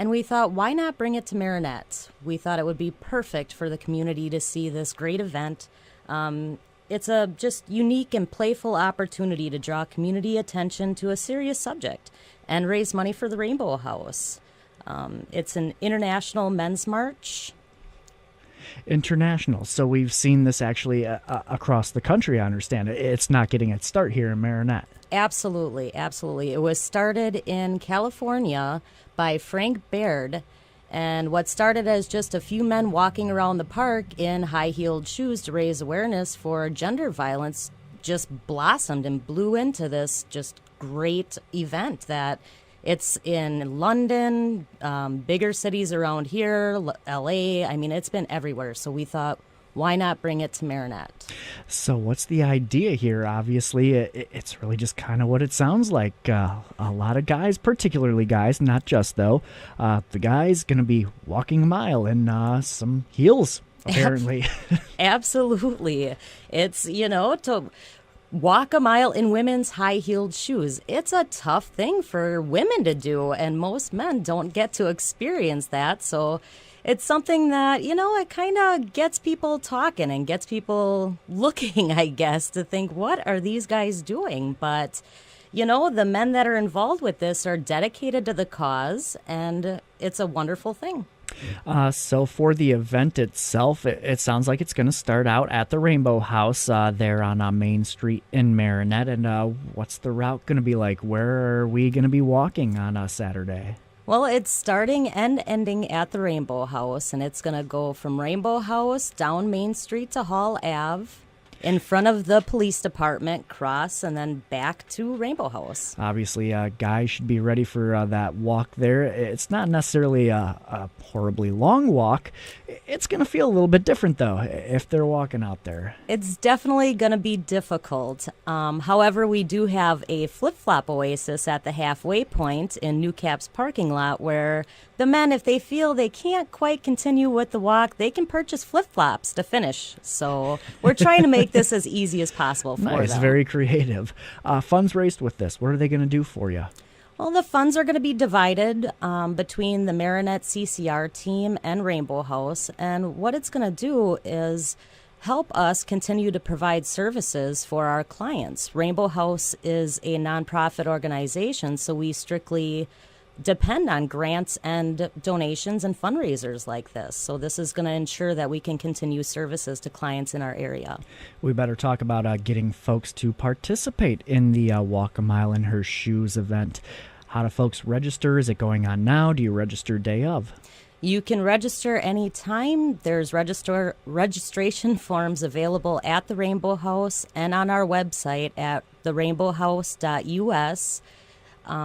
And we thought, why not bring it to Marinette? We thought it would be perfect for the community to see this great event. It's a just unique and playful opportunity to draw community attention to a serious subject and raise money for the Rainbow House. It's an international men's march. International. So we've seen this actually across the country, I understand. It's not getting its start here in Marinette. Absolutely, absolutely. It was started in California by Frank Baird, and what started as just a few men walking around the park in high-heeled shoes to raise awareness for gender violence just blossomed and blew into this just great event that it's in London, bigger cities around here, LA. I mean, it's been everywhere. So we thought, why not bring it to Marinette? So what's the idea here? Obviously, it's really just kind of what it sounds like. A lot of guys, particularly guys, not just though, the guy's going to be walking a mile in some heels, apparently. Absolutely. It's, to walk a mile in women's high-heeled shoes. It's a tough thing for women to do, and most men don't get to experience that. So it's something that, it kind of gets people talking and gets people looking, I guess, to think, what are these guys doing? But, the men that are involved with this are dedicated to the cause, and it's a wonderful thing. So for the event itself, it sounds like it's going to start out at the Rainbow House there on Main Street in Marinette. And what's the route going to be like? Where are we going to be walking on Saturday? Well, it's starting and ending at the Rainbow House, and it's going to go from Rainbow House down Main Street to Hall Ave, in front of the police department, cross, and then back to Rainbow House. Obviously, guys should be ready for that walk there. It's not necessarily a horribly long walk. It's going to feel a little bit different, though, if they're walking out there. It's definitely going to be difficult. However, we do have a flip-flop oasis at the halfway point in New Cap's parking lot where the men, if they feel they can't quite continue with the walk, they can purchase flip-flops to finish. So we're trying to make this as easy as possible for them. Nice, very creative. Funds raised with this, what are they going to do for you? Well, the funds are going to be divided between the Marinette CCR team and Rainbow House. And what it's going to do is help us continue to provide services for our clients. Rainbow House is a nonprofit organization, so we strictly depend on grants and donations and fundraisers like this. So this is going to ensure that we can continue services to clients in our area. We better talk about getting folks to participate in the Walk a Mile in Her Shoes event. How do folks register? Is it going on now? Do you register day of? You can register anytime. There's registration forms available at the Rainbow House and on our website at therainbowhouse.us.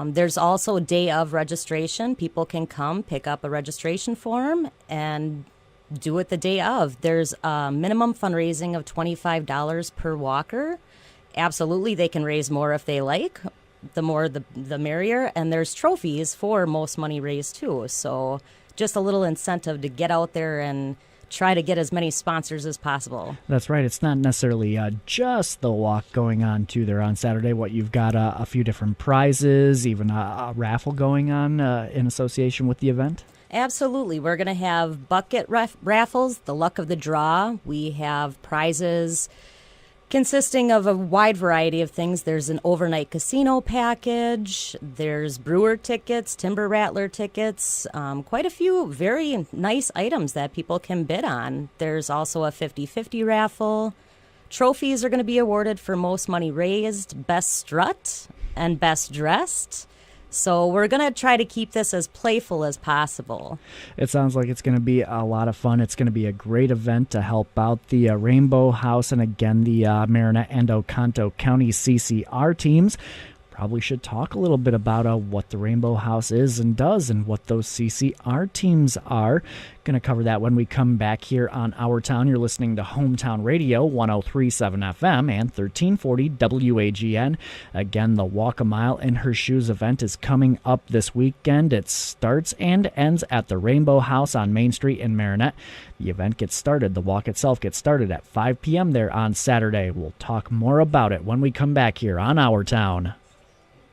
There's also a day of registration. People can come pick up a registration form and do it the day of. There's a minimum fundraising of $25 per walker. Absolutely, they can raise more if they like. The more, the merrier. And there's trophies for most money raised, too. So just a little incentive to get out there and try to get as many sponsors as possible. That's right. It's not necessarily just the walk going on, too, there on Saturday. You've got a few different prizes, even a raffle going on in association with the event? Absolutely. We're going to have bucket raffles, the luck of the draw. We have prizes consisting of a wide variety of things. There's an overnight casino package. There's brewer tickets, timber rattler tickets, quite a few very nice items that people can bid on. There's also a 50-50 raffle. Trophies are going to be awarded for most money raised, best strut, and best dressed. So we're going to try to keep this as playful as possible. It sounds like it's going to be a lot of fun. It's going to be a great event to help out the Rainbow House and, again, the Marinette and Oconto County CCR teams. Probably should talk a little bit about what the Rainbow House is and does and what those CCR teams are. Going to cover that when we come back here on Our Town. You're listening to Hometown Radio, 103.7 FM and 1340 WAGN. Again, the Walk a Mile in Her Shoes event is coming up this weekend. It starts and ends at the Rainbow House on Main Street in Marinette. The event gets started, the walk itself gets started at 5 p.m. there on Saturday. We'll talk more about it when we come back here on Our Town.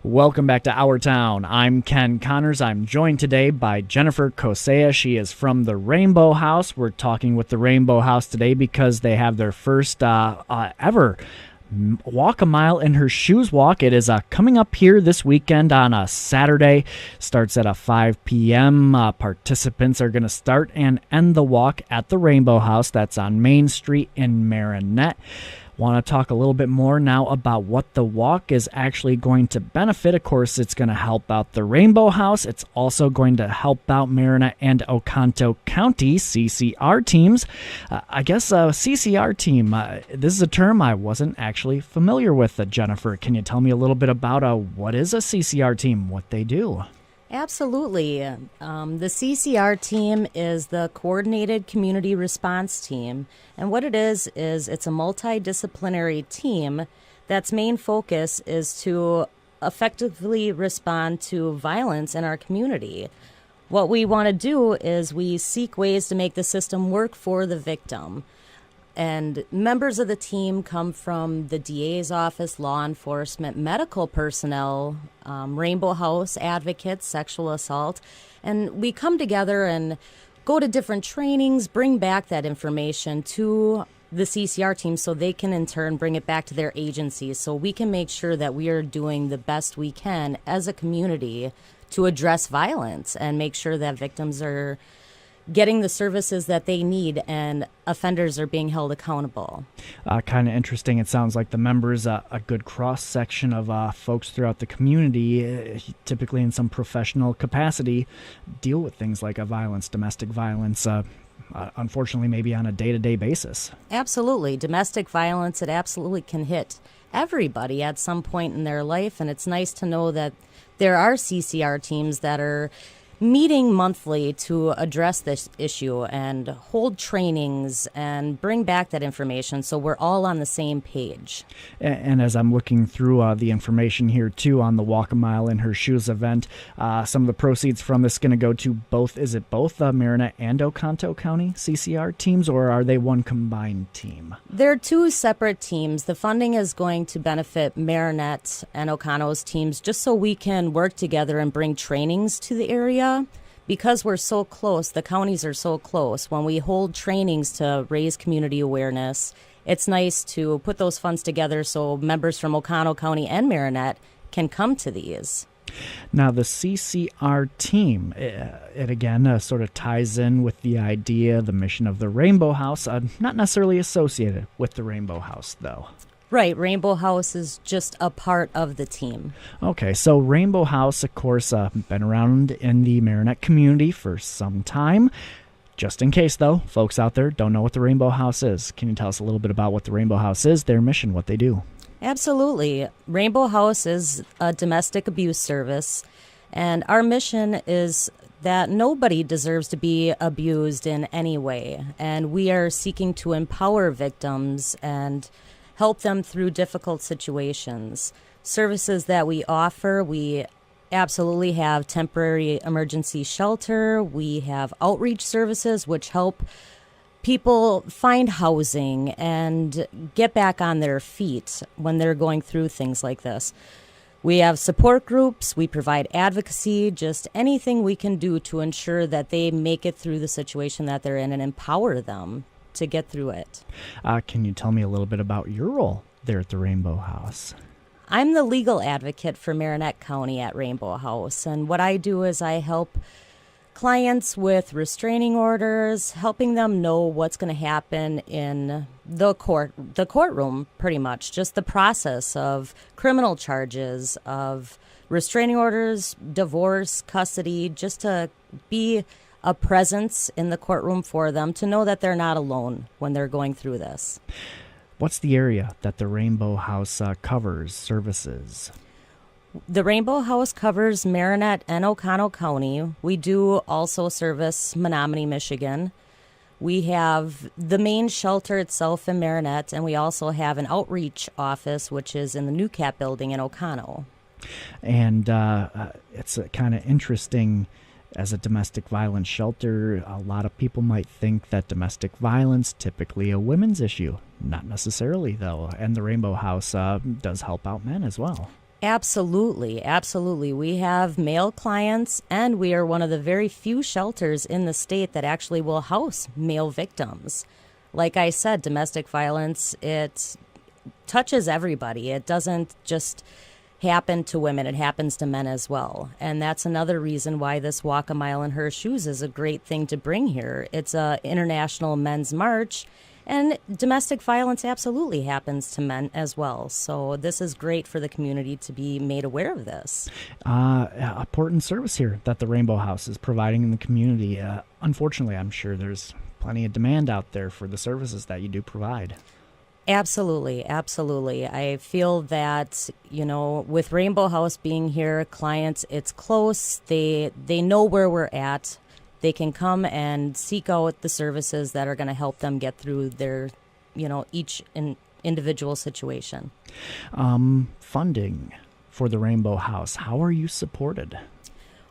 Welcome back to Our Town. I'm Ken Connors. I'm joined today by Jennifer Kosea. She is from the Rainbow House. We're talking with the Rainbow House today because they have their first ever Walk a Mile in Her Shoes walk. It is coming up here this weekend on a Saturday. Starts at 5 p.m. Participants are going to start and end the walk at the Rainbow House. That's on Main Street in Marinette. Want to talk a little bit more now about what the walk is actually going to benefit. Of course, it's going to help out the Rainbow House. It's also going to help out Marinette and Oconto County CCR teams. I guess CCR team, this is a term I wasn't actually familiar with. Jennifer, can you tell me a little bit about what is a CCR team, what they do? Absolutely. The CCR team is the Coordinated Community Response Team. And what it is it's a multidisciplinary team that's main focus is to effectively respond to violence in our community. What we want to do is we seek ways to make the system work for the victim. And members of the team come from the DA's office, law enforcement, medical personnel, Rainbow House advocates, sexual assault. And we come together and go to different trainings, bring back that information to the CCR team so they can in turn bring it back to their agencies so we can make sure that we are doing the best we can as a community to address violence and make sure that victims are getting the services that they need and offenders are being held accountable. Kind of interesting. It sounds like the members, a good cross-section of folks throughout the community, typically in some professional capacity, deal with things like violence, domestic violence, unfortunately maybe on a day-to-day basis. Absolutely. Domestic violence, it absolutely can hit everybody at some point in their life, and it's nice to know that there are CCR teams that are meeting monthly to address this issue and hold trainings and bring back that information so we're all on the same page. And as I'm looking through the information here too on the Walk a Mile in Her Shoes event, some of the proceeds from this going to go to both Marinette and Oconto County CCR teams, or are they one combined team? They're two separate teams. The funding is going to benefit Marinette and Oconto's teams just so we can work together and bring trainings to the area. Because we're so close, the counties are so close, when we hold trainings to raise community awareness, it's nice to put those funds together so members from Oconto County and Marinette can come to these. Now, the CCR team, it again sort of ties in with the idea, the mission of the Rainbow House, not necessarily associated with the Rainbow House, though. Right. Rainbow House is just a part of the team. Okay, so Rainbow House, of course, been around in the Marinette community for some time. Just in case, though, folks out there don't know what the Rainbow House is, can you tell us a little bit about what the Rainbow House is, their mission, what they do? Absolutely. Rainbow House is a domestic abuse service, and our mission is that nobody deserves to be abused in any way, and we are seeking to empower victims and help them through difficult situations. Services that we offer, we absolutely have temporary emergency shelter. We have outreach services which help people find housing and get back on their feet when they're going through things like this. We have support groups. We provide advocacy, just anything we can do to ensure that they make it through the situation that they're in and empower them to get through it. Can you tell me a little bit about your role there at the Rainbow House? I'm the legal advocate for Marinette County at Rainbow House, and what I do is I help clients with restraining orders, helping them know what's going to happen in the courtroom, pretty much, just the process of criminal charges, of restraining orders, divorce, custody, just to be a presence in the courtroom for them to know that they're not alone when they're going through this. What's the area that the Rainbow House covers, services? The Rainbow House covers Marinette and Oconto County. We do also service Menominee, Michigan. We have the main shelter itself in Marinette, and we also have an outreach office, which is in the New Cap building in Oconto. And it's kind of interesting. As a domestic violence shelter, a lot of people might think that domestic violence typically a women's issue. Not necessarily, though. And the Rainbow House does help out men as well. Absolutely, absolutely. We have male clients, and we are one of the very few shelters in the state that actually will house male victims. Like I said, domestic violence, it touches everybody. It doesn't just happen to women, it happens to men as well. And that's another reason why this Walk a Mile in Her Shoes is a great thing to bring here. It's a International Men's March, and domestic violence absolutely happens to men as well. So this is great for the community to be made aware of this. Important service here that the Rainbow House is providing in the community. Unfortunately, I'm sure there's plenty of demand out there for the services that you do provide. Absolutely, absolutely. I feel that, with Rainbow House being here, clients, it's close. They know where we're at. They can come and seek out the services that are going to help them get through their, each individual situation. Funding for the Rainbow House, how are you supported?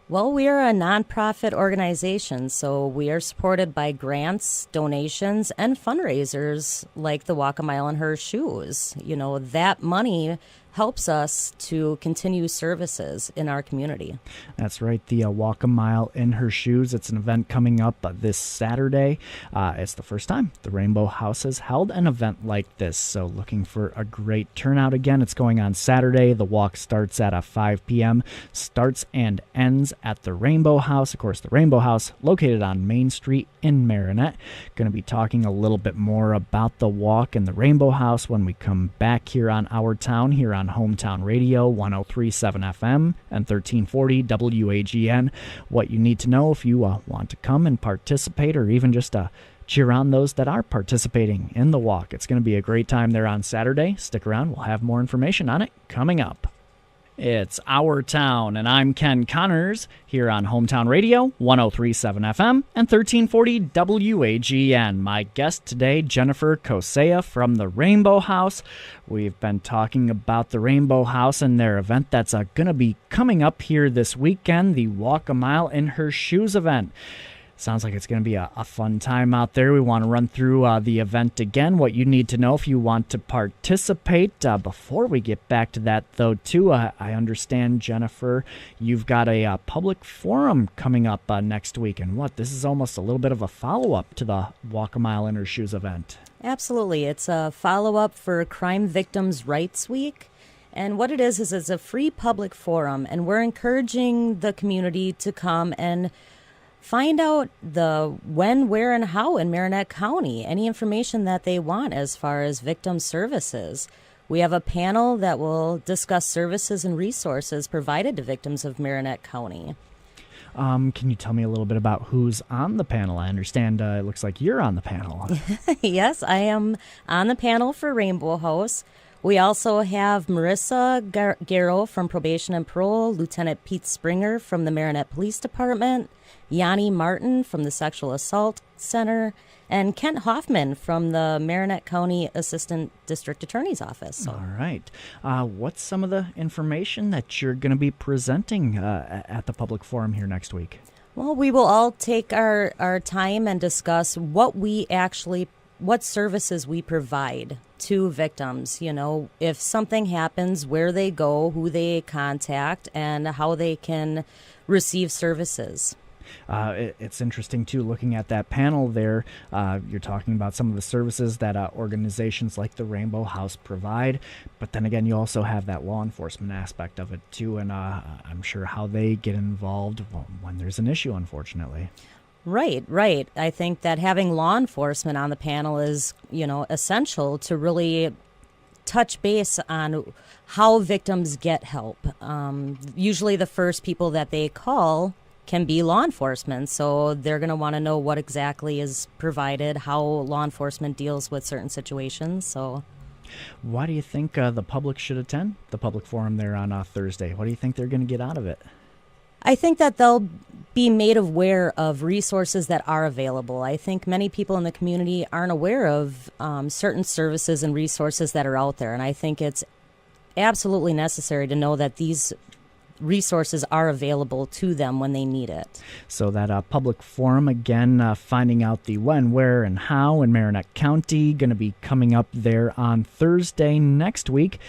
Well, we are a nonprofit organization, so we are supported by grants, donations, and fundraisers like the Walk a Mile in Her Shoes. That money helps us to continue services in our community. That's right, the Walk a Mile in Her Shoes. It's an event coming up this Saturday. It's the first time the Rainbow House has held an event like this, so looking for a great turnout. Again, it's going on Saturday. The walk starts at 5 p.m., starts and ends at the Rainbow House. Of course, the Rainbow House located on Main Street in Marinette. Going to be talking a little bit more about the walk and the Rainbow House when we come back here on Our Town, here on Hometown Radio, 103.7 FM and 1340 WAGN. What you need to know if you want to come and participate, or even just cheer on those that are participating in the walk. It's going to be a great time there on Saturday. Stick around. We'll have more information on it coming up. It's Our Town, and I'm Ken Connors here on Hometown Radio, 103.7 FM and 1340 WAGN. My guest today, Jennifer Kosea from the Rainbow House. We've been talking about the Rainbow House and their event that's going to be coming up here this weekend, the Walk a Mile in Her Shoes event. Sounds like it's going to be a fun time out there. We want to run through the event again, what you need to know if you want to participate. Before we get back to that, though, too, I understand, Jennifer, you've got a public forum coming up next week. And this is almost a little bit of a follow-up to the Walk a Mile in Her Shoes event. Absolutely. It's a follow-up for Crime Victims' Rights Week. And what it is it's a free public forum, and we're encouraging the community to come and find out the when, where, and how in Marinette County, any information that they want as far as victim services. We have a panel that will discuss services and resources provided to victims of Marinette County. Can you tell me a little bit about who's on the panel? I understand it looks like you're on the panel. Yes, I am on the panel for Rainbow House. We also have Marissa Garrow from Probation and Parole, Lieutenant Pete Springer from the Marinette Police Department, Yanni Martin from the Sexual Assault Center, and Kent Hoffman from the Marinette County Assistant District Attorney's Office. All right. What's some of the information that you're going to be presenting at the public forum here next week? Well, we will all take our time and discuss what services we provide to victims. If something happens, where they go, who they contact, and how they can receive services. It's interesting, too, looking at that panel there. You're talking about some of the services that organizations like the Rainbow House provide. But then again, you also have that law enforcement aspect of it, too. And I'm sure how they get involved when there's an issue, unfortunately. Right. I think that having law enforcement on the panel is, essential to really touch base on how victims get help. Usually the first people that they call can be law enforcement, so they're going to want to know what exactly is provided, how law enforcement deals with certain situations. So, why do you think the public should attend the public forum there on Thursday? What do you think they're going to get out of it? I think that they'll be made aware of resources that are available. I think many people in the community aren't aware of certain services and resources that are out there, and I think it's absolutely necessary to know that these resources are available to them when they need it. So that public forum, again, finding out the when, where, and how in Marinette County, going to be coming up there on Thursday next week,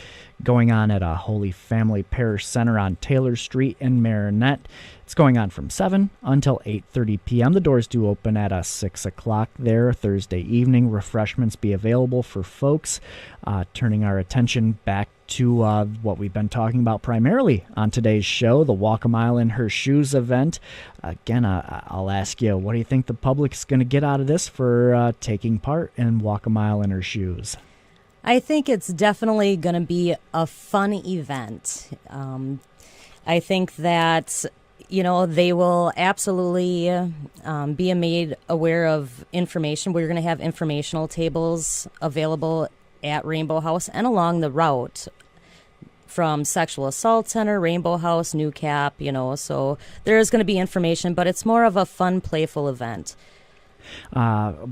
going on at Holy Family Parish Center on Taylor Street in Marinette. It's going on from 7 until 8:30 p.m. The doors do open at 6 o'clock there Thursday evening. Refreshments be available for folks. Turning our attention back to what we've been talking about primarily on today's show, the Walk a Mile in Her Shoes event. Again, I'll ask you, what do you think the public's going to get out of this for taking part in Walk a Mile in Her Shoes? I think it's definitely going to be a fun event. I think that, they will absolutely be made aware of information. We're going to have informational tables available at Rainbow House and along the route from Sexual Assault Center, Rainbow House, New Cap, so there is going to be information, but it's more of a fun, playful event.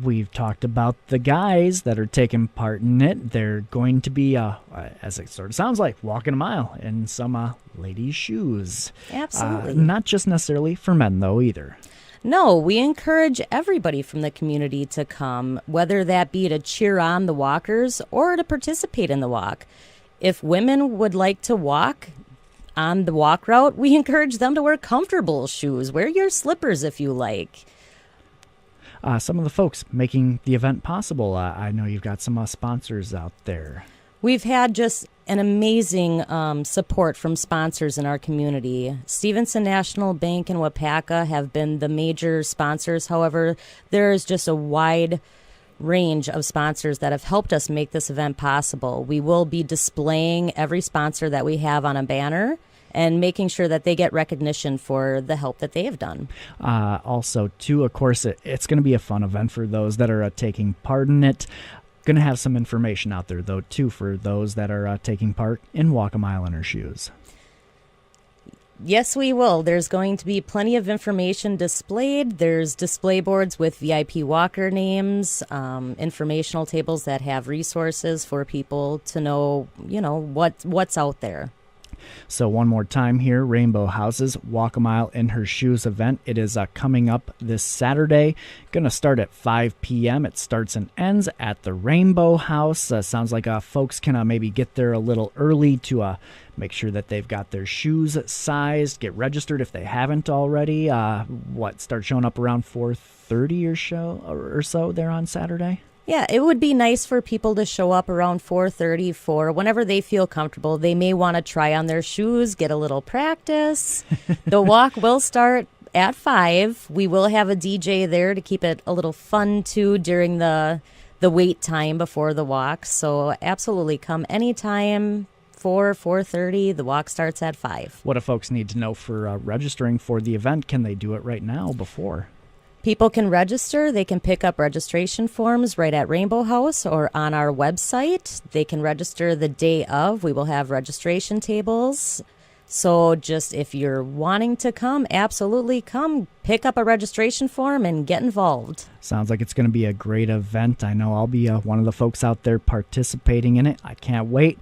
We've talked about the guys that are taking part in it. They're going to be, as it sort of sounds like, walking a mile in some ladies' shoes. Absolutely. Not just necessarily for men, though, either. No, we encourage everybody from the community to come, whether that be to cheer on the walkers or to participate in the walk. If women would like to walk on the walk route, we encourage them to wear comfortable shoes. Wear your slippers if you like. Some of the folks making the event possible, I know you've got some sponsors out there. We've had just an amazing support from sponsors in our community. Stevenson National Bank and Wapaka have been the major sponsors. However, there is just a wide range of sponsors that have helped us make this event possible. We will be displaying every sponsor that we have on a banner and making sure that they get recognition for the help that they have done. Also, too, of course, it's going to be a fun event for those that are taking part in it. Going to have some information out there, though, too, for those that are taking part in Walk a Mile in Her Shoes. Yes, we will. There's going to be plenty of information displayed. There's display boards with VIP walker names, informational tables that have resources for people to know, what's out there. So one more time here, Rainbow House's Walk a Mile in Her Shoes event. It is coming up this Saturday. Going to start at 5 p.m. It starts and ends at the Rainbow House. Sounds like folks can maybe get there a little early to make sure that they've got their shoes sized, get registered if they haven't already. Start showing up around 4:30 or so there on Saturday? Yeah, it would be nice for people to show up around 4:30 for whenever they feel comfortable. They may want to try on their shoes, get a little practice. The walk will start at 5. We will have a DJ there to keep it a little fun, too, during the wait time before the walk. So absolutely come anytime, 4:30. The walk starts at 5. What do folks need to know for registering for the event? Can they do it right now before? People can register. They can pick up registration forms right at Rainbow House or on our website. They can register the day of. We will have registration tables. So just if you're wanting to come, absolutely come. Pick up a registration form and get involved. Sounds like it's going to be a great event. I know I'll be one of the folks out there participating in it. I can't wait.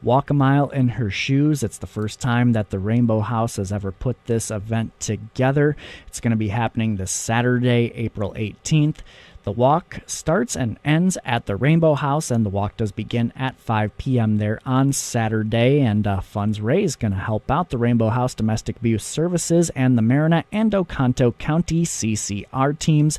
Walk a Mile in Her Shoes. It's the first time that the Rainbow House has ever put this event together. It's going to be happening this Saturday, April 18th. The walk starts and ends at the Rainbow House, and the walk does begin at 5 p.m. there on Saturday, and funds raised going to help out the Rainbow House Domestic Abuse Services and the Marinette and Oconto County CCR teams,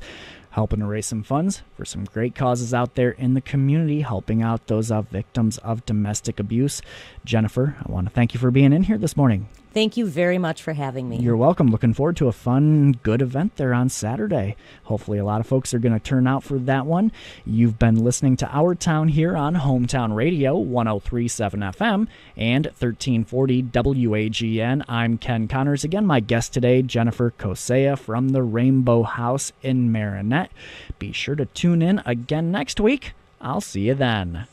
helping to raise some funds for some great causes out there in the community, helping out those victims of domestic abuse. Jennifer, I want to thank you for being in here this morning. Thank you very much for having me. You're welcome. Looking forward to a fun, good event there on Saturday. Hopefully a lot of folks are going to turn out for that one. You've been listening to Our Town here on Hometown Radio, 103.7 FM and 1340 WAGN. I'm Ken Connors. Again, my guest today, Jennifer Kosea from the Rainbow House in Marinette. Be sure to tune in again next week. I'll see you then.